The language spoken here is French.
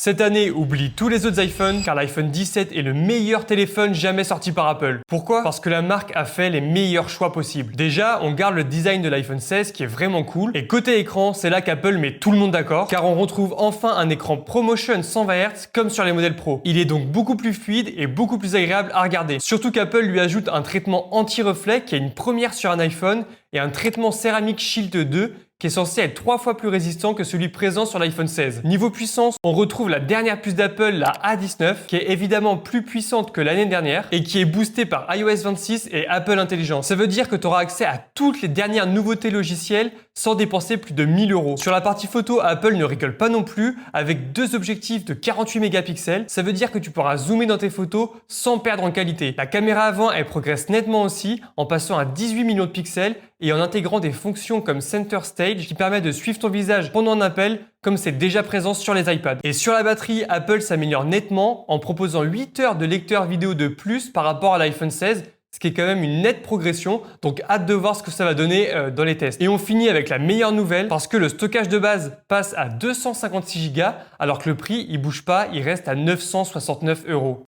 Cette année, oublie tous les autres iPhones car l'iPhone 17 est le meilleur téléphone jamais sorti par Apple. Pourquoi? Parce que la marque a fait les meilleurs choix possibles. Déjà, on garde le design de l'iPhone 16 qui est vraiment cool. Et côté écran, c'est là qu'Apple met tout le monde d'accord car on retrouve enfin un écran ProMotion 120 Hz comme sur les modèles Pro. Il est donc beaucoup plus fluide et beaucoup plus agréable à regarder. Surtout qu'Apple lui ajoute un traitement anti-reflet qui est une première sur un iPhone et un traitement céramique Shield 2 qui est censé être 3 fois plus résistant que celui présent sur l'iPhone 16. Niveau puissance, on retrouve la dernière puce d'Apple, la A19, qui est évidemment plus puissante que l'année dernière et qui est boostée par iOS 26 et Apple Intelligence. Ça veut dire que tu auras accès à toutes les dernières nouveautés logicielles sans dépenser plus de 1000 €. Sur la partie photo, Apple ne rigole pas non plus avec deux objectifs de 48 mégapixels. Ça veut dire que tu pourras zoomer dans tes photos sans perdre en qualité. La caméra avant, elle progresse nettement aussi en passant à 18 millions de pixels et en intégrant des fonctions comme Center Stage qui permet de suivre ton visage pendant un appel comme c'est déjà présent sur les iPads. Et sur la batterie, Apple s'améliore nettement en proposant 8 heures de lecteur vidéo de plus par rapport à l'iPhone 16, ce qui est quand même une nette progression, donc hâte de voir ce que ça va donner dans les tests. Et on finit avec la meilleure nouvelle, parce que le stockage de base passe à 256 Go, alors que le prix, il bouge pas, il reste à 969 €.